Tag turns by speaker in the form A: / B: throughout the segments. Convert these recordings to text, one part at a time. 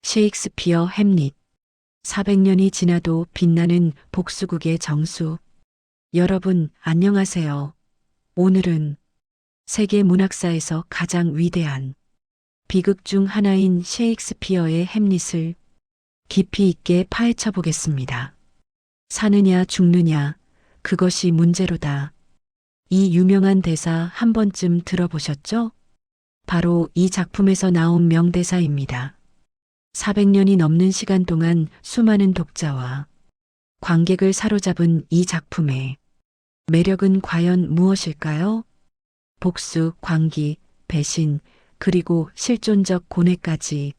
A: 셰익스피어 햄릿. 400년이 지나도 빛나는 복수극의 정수. 여러분, 안녕하세요. 오늘은 세계 문학사에서 가장 위대한 비극 중 하나인 셰익스피어의 햄릿을 깊이 있게 파헤쳐 보겠습니다. 사느냐 죽느냐, 그것이 문제로다. 이 유명한 대사 한 번쯤 들어보셨죠? 바로 이 작품에서 나온 명대사입니다. 400년이 넘는 시간 동안 수많은 독자와 관객을 사로잡은 이 작품의 매력은 과연 무엇일까요? 복수, 광기, 배신, 그리고 실존적 고뇌까지.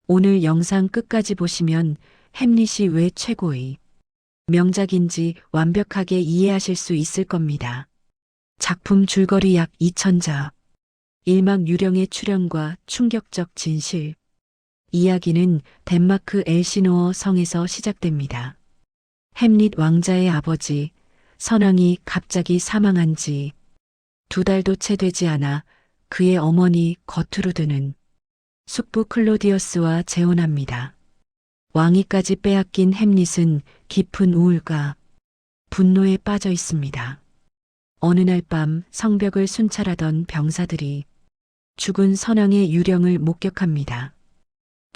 A: 오늘 영상 끝까지 보시면 햄릿이 왜 최고의 명작인지 완벽하게 이해하실 수 있을 겁니다. 작품 줄거리 약 2000자. 일막 유령의 출현과 충격적 진실. 이야기는 덴마크 엘시노어 성에서 시작됩니다. 햄릿 왕자의 아버지 선왕이 갑자기 사망한 지 2달도 채 되지 않아 그의 어머니 거트루드는 숙부 클로디어스와 재혼합니다. 왕위까지 빼앗긴 햄릿은 깊은 우울과 분노에 빠져 있습니다. 어느 날 밤 성벽을 순찰하던 병사들이 죽은 선왕의 유령을 목격합니다.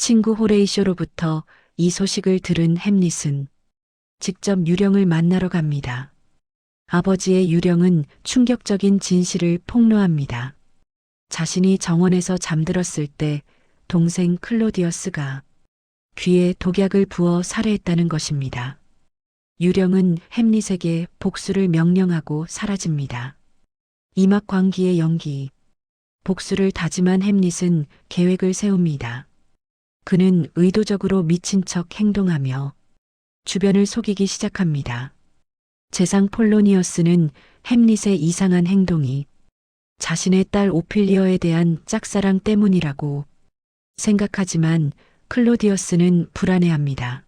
A: 친구 호레이쇼로부터 이 소식을 들은 햄릿은 직접 유령을 만나러 갑니다. 아버지의 유령은 충격적인 진실을 폭로합니다. 자신이 정원에서 잠들었을 때 동생 클로디어스가 귀에 독약을 부어 살해했다는 것입니다. 유령은 햄릿에게 복수를 명령하고 사라집니다. 이막 광기의 연기. 복수를 다짐한 햄릿은 계획을 세웁니다. 그는 의도적으로 미친 척 행동하며 주변을 속이기 시작합니다. 재상 폴로니어스는 햄릿의 이상한 행동이 자신의 딸 오피리어에 대한 짝사랑 때문이라고 생각하지만 클로디어스는 불안해합니다.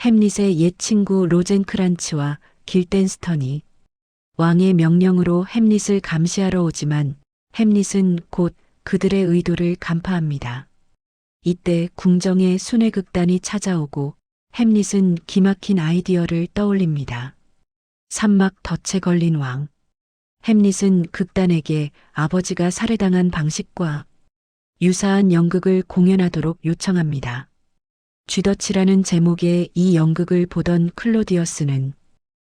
A: 햄릿의 옛 친구 로젠크란츠와 길덴스턴이 왕의 명령으로 햄릿을 감시하러 오지만 햄릿은 곧 그들의 의도를 간파합니다. 이때 궁정의 순회극단이 찾아오고 햄릿은 기막힌 아이디어를 떠올립니다. 산막 덫에 걸린 왕. 햄릿은 극단에게 아버지가 살해당한 방식과 유사한 연극을 공연하도록 요청합니다. 쥐덫이라는 제목의 이 연극을 보던 클로디어스는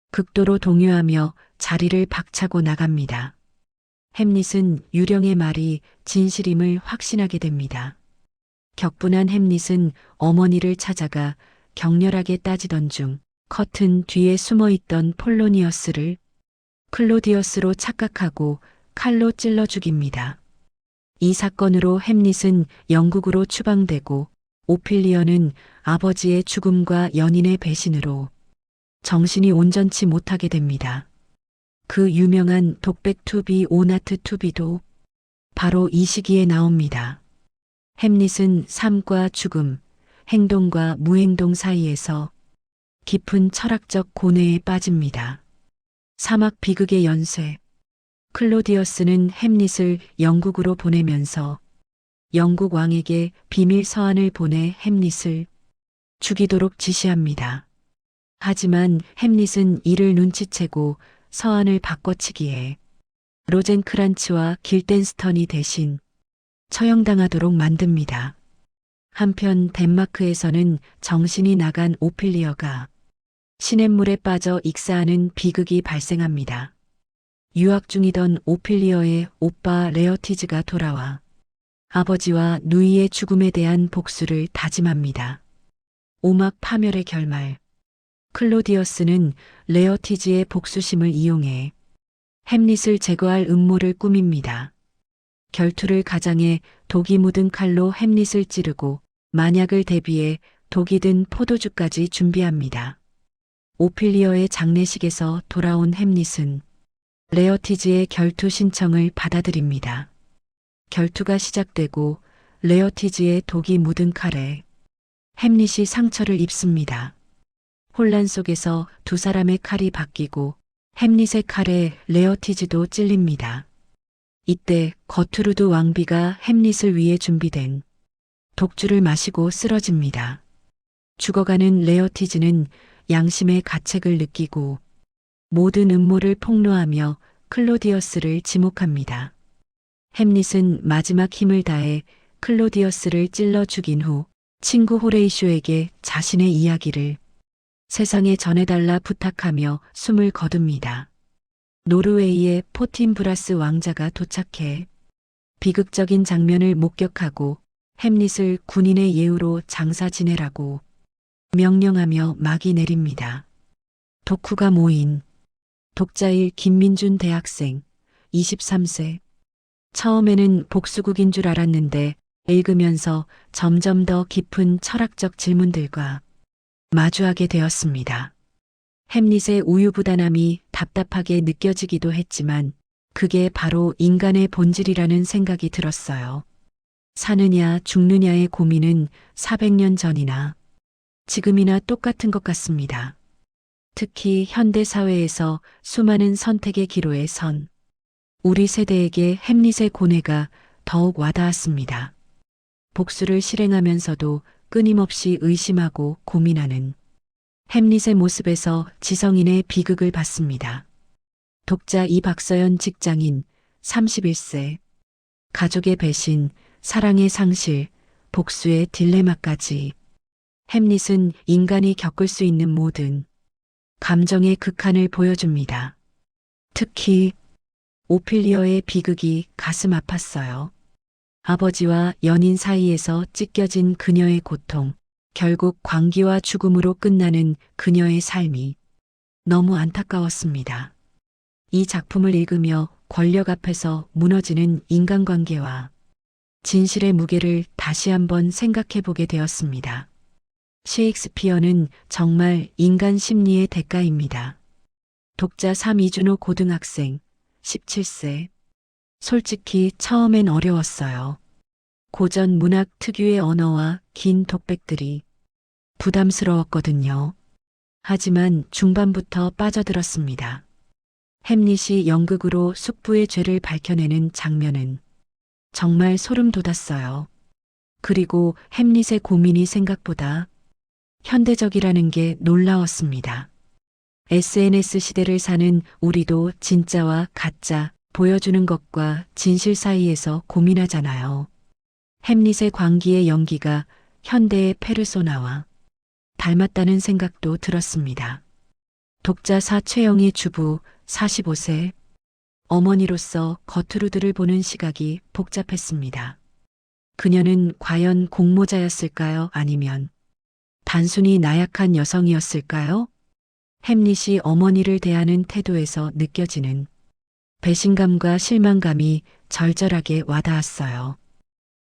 A: 극도로 동요하며 자리를 박차고 나갑니다. 햄릿은 유령의 말이 진실임을 확신하게 됩니다. 격분한 햄릿은 어머니를 찾아가 격렬하게 따지던 중 커튼 뒤에 숨어있던 폴로니어스를 클로디어스로 착각하고 칼로 찔러 죽입니다. 이 사건으로 햄릿은 영국으로 추방되고 오피리어는 아버지의 죽음과 연인의 배신으로 정신이 온전치 못하게 됩니다. 그 유명한 독백 투비 오나트 투비도 바로 이 시기에 나옵니다. 햄릿은 삶과 죽음, 행동과 무행동 사이에서 깊은 철학적 고뇌에 빠집니다. 사막 비극의 연쇄. 클로디어스는 햄릿을 영국으로 보내면서 영국 왕에게 비밀 서한을 보내 햄릿을 죽이도록 지시합니다. 하지만 햄릿은 이를 눈치채고 서한을 바꿔치기에 로젠크란츠와 길덴스턴이 대신 처형당하도록 만듭니다. 한편 덴마크에서는 정신이 나간 오피리어가 시냇물에 빠져 익사하는 비극이 발생합니다. 유학 중이던 오피리어의 오빠 레어티즈가 돌아와 아버지와 누이의 죽음에 대한 복수를 다짐합니다. 오막 파멸의 결말. 클로디어스는 레어티즈의 복수심을 이용해 햄릿을 제거할 음모를 꾸밉니다. 결투를 가장해 독이 묻은 칼로 햄릿을 찌르고 만약을 대비해 독이 든 포도주까지 준비합니다. 오피리어의 장례식에서 돌아온 햄릿은 레어티즈의 결투 신청을 받아들입니다. 결투가 시작되고 레어티즈의 독이 묻은 칼에 햄릿이 상처를 입습니다. 혼란 속에서 두 사람의 칼이 바뀌고 햄릿의 칼에 레어티즈도 찔립니다. 이때 거투르드 왕비가 햄릿을 위해 준비된 독주를 마시고 쓰러집니다. 죽어가는 레어티즈는 양심의 가책을 느끼고 모든 음모를 폭로하며 클로디어스를 지목합니다. 햄릿은 마지막 힘을 다해 클로디어스를 찔러 죽인 후 친구 호레이쇼에게 자신의 이야기를 세상에 전해달라 부탁하며 숨을 거둡니다. 노르웨이의 포틴브라스 왕자가 도착해 비극적인 장면을 목격하고 햄릿을 군인의 예우로 장사 지내라고 명령하며 막이 내립니다. 덕후가 모인 독자일 김민준 대학생 23세. 처음에는 복수국인 줄 알았는데 읽으면서 점점 더 깊은 철학적 질문들과 마주하게 되었습니다. 햄릿의 우유부단함이 답답하게 느껴지기도 했지만 그게 바로 인간의 본질이라는 생각이 들었어요. 사느냐 죽느냐의 고민은 400년 전이나 지금이나 똑같은 것 같습니다. 특히 현대 사회에서 수많은 선택의 기로에 선 우리 세대에게 햄릿의 고뇌가 더욱 와닿았습니다. 복수를 실행하면서도 끊임없이 의심하고 고민하는 햄릿의 모습에서 지성인의 비극을 봤습니다. 독자 이박서연 직장인 31세. 가족의 배신, 사랑의 상실, 복수의 딜레마까지. 햄릿은 인간이 겪을 수 있는 모든 감정의 극한을 보여줍니다. 특히 오피리어의 비극이 가슴 아팠어요. 아버지와 연인 사이에서 찢겨진 그녀의 고통, 결국 광기와 죽음으로 끝나는 그녀의 삶이 너무 안타까웠습니다. 이 작품을 읽으며 권력 앞에서 무너지는 인간관계와 진실의 무게를 다시 한번 생각해 보게 되었습니다. 셰익스피어는 정말 인간 심리의 대가입니다. 독자 3이준호 고등학생 17세. 솔직히 처음엔 어려웠어요. 고전 문학 특유의 언어와 긴 독백들이 부담스러웠거든요. 하지만 중반부터 빠져들었습니다. 햄릿이 연극으로 숙부의 죄를 밝혀내는 장면은 정말 소름 돋았어요. 그리고 햄릿의 고민이 생각보다 현대적이라는 게 놀라웠습니다. SNS 시대를 사는 우리도 진짜와 가짜 보여주는 것과 진실 사이에서 고민하잖아요. 햄릿의 광기의 연기가 현대의 페르소나와 닮았다는 생각도 들었습니다. 독자사 최영희 주부 45세. 어머니로서 거트루드를 보는 시각이 복잡했습니다. 그녀는 과연 공모자였을까요? 아니면 단순히 나약한 여성이었을까요? 햄릿이 어머니를 대하는 태도에서 느껴지는 배신감과 실망감이 절절하게 와닿았어요.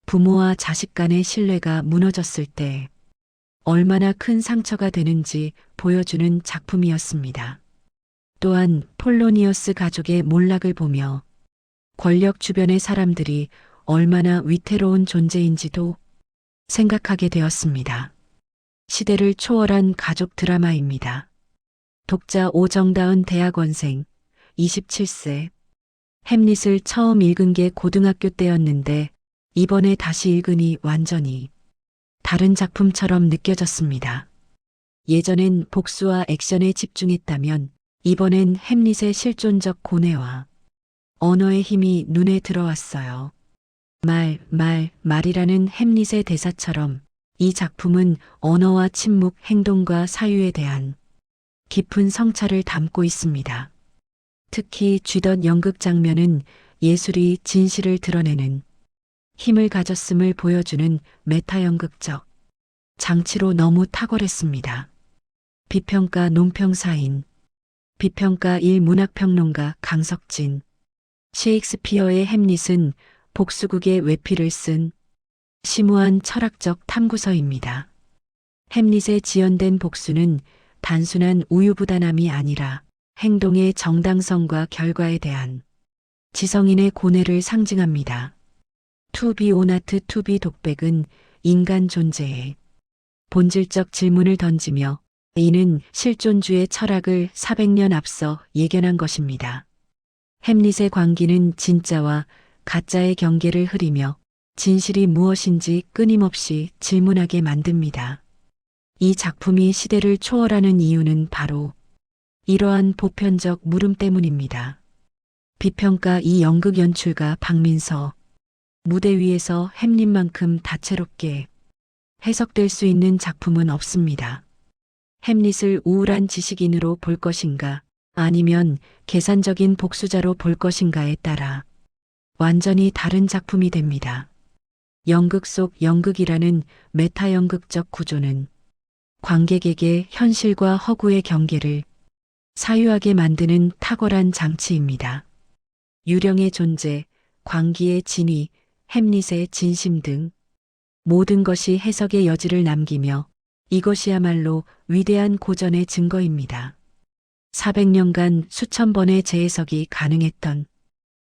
A: 부모와 자식 간의 신뢰가 무너졌을 때 얼마나 큰 상처가 되는지 보여주는 작품이었습니다. 또한 폴로니어스 가족의 몰락을 보며 권력 주변의 사람들이 얼마나 위태로운 존재인지도 생각하게 되었습니다. 시대를 초월한 가족 드라마입니다. 독자 오정다은 대학원생 27세. 햄릿을 처음 읽은 게 고등학교 때였는데 이번에 다시 읽으니 완전히 다른 작품처럼 느껴졌습니다. 예전엔 복수와 액션에 집중했다면 이번엔 햄릿의 실존적 고뇌와 언어의 힘이 눈에 들어왔어요. 말이라는 햄릿의 대사처럼 이 작품은 언어와 침묵, 행동과 사유에 대한 깊은 성찰을 담고 있습니다. 특히 쥐덫 연극 장면은 예술이 진실을 드러내는 힘을 가졌음을 보여주는 메타 연극적 장치로 너무 탁월했습니다. 비평가 논평사인 비평가 1 문학평론가 강석진. 셰익스피어의 햄릿은 복수국의 외피를 쓴 심오한 철학적 탐구서입니다. 햄릿의 지연된 복수는 단순한 우유부단함이 아니라 행동의 정당성과 결과에 대한 지성인의 고뇌를 상징합니다. 투비 오나트 투비 독백은 인간 존재에 본질적 질문을 던지며 이는 실존주의 철학을 400년 앞서 예견한 것입니다. 햄릿의 광기는 진짜와 가짜의 경계를 흐리며 진실이 무엇인지 끊임없이 질문하게 만듭니다. 이 작품이 시대를 초월하는 이유는 바로 이러한 보편적 물음 때문입니다. 비평가 이 연극 연출가 박민서, 무대 위에서 햄릿만큼 다채롭게 해석될 수 있는 작품은 없습니다. 햄릿을 우울한 지식인으로 볼 것인가, 아니면 계산적인 복수자로 볼 것인가에 따라 완전히 다른 작품이 됩니다. 연극 속 연극이라는 메타 연극적 구조는 관객에게 현실과 허구의 경계를 사유하게 만드는 탁월한 장치입니다. 유령의 존재, 광기의 진위, 햄릿의 진심 등 모든 것이 해석의 여지를 남기며 이것이야말로 위대한 고전의 증거입니다. 400년간 수천 번의 재해석이 가능했던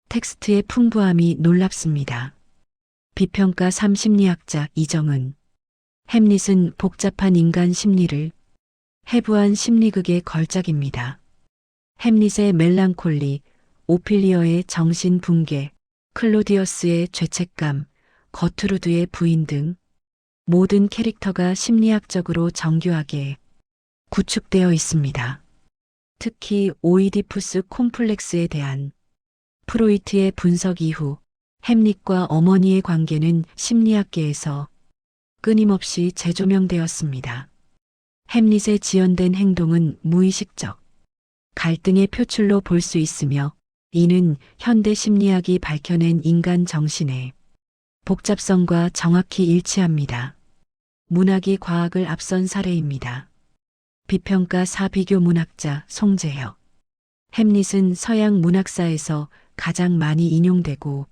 A: 텍스트의 풍부함이 놀랍습니다. 비평가 3심리학자 이정은, 햄릿은 복잡한 인간 심리를 해부한 심리극의 걸작입니다. 햄릿의 멜랑콜리, 오피리어의 정신 붕괴, 클로디어스의 죄책감, 거트루드의 부인 등 모든 캐릭터가 심리학적으로 정교하게 구축되어 있습니다. 특히 오이디푸스 콤플렉스에 대한 프로이트의 분석 이후 햄릿과 어머니의 관계는 심리학계에서 끊임없이 재조명되었습니다. 햄릿의 지연된 행동은 무의식적 갈등의 표출로 볼 수 있으며, 이는 현대 심리학이 밝혀낸 인간 정신의 복잡성과 정확히 일치합니다. 문학이 과학을 앞선 사례입니다. 비평가 4비교 문학자 송재혁, 햄릿은 서양 문학사에서 가장 많이 인용되고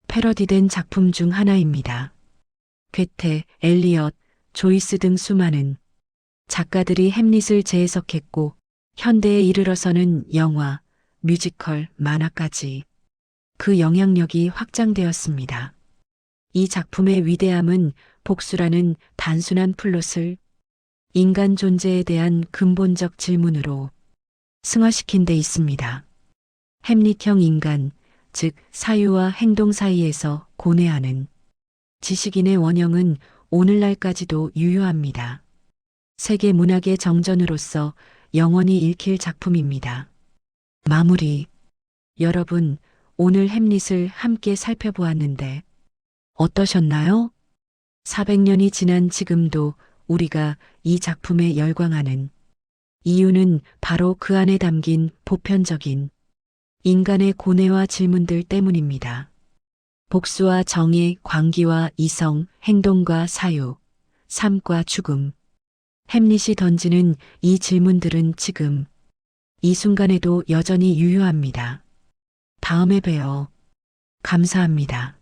A: 패러디된 작품 중 하나입니다. 괴테, 엘리엇, 조이스 등 수많은 작가들이 햄릿을 재해석했고, 현대에 이르러서는 영화, 뮤지컬, 만화까지 그 영향력이 확장되었습니다. 이 작품의 위대함은 복수라는 단순한 플롯을 인간 존재에 대한 근본적 질문으로 승화시킨 데 있습니다. 햄릿형 인간, 즉 사유와 행동 사이에서 고뇌하는 지식인의 원형은 오늘날까지도 유효합니다. 세계 문학의 정전으로서 영원히 읽힐 작품입니다. 마무리. 여러분, 오늘 햄릿을 함께 살펴보았는데 어떠셨나요? 400년이 지난 지금도 우리가 이 작품에 열광하는 이유는 바로 그 안에 담긴 보편적인 인간의 고뇌와 질문들 때문입니다. 복수와 정의, 광기와 이성, 행동과 사유, 삶과 죽음. 햄릿이 던지는 이 질문들은 지금, 이 순간에도 여전히 유효합니다. 다음에 봬요. 감사합니다.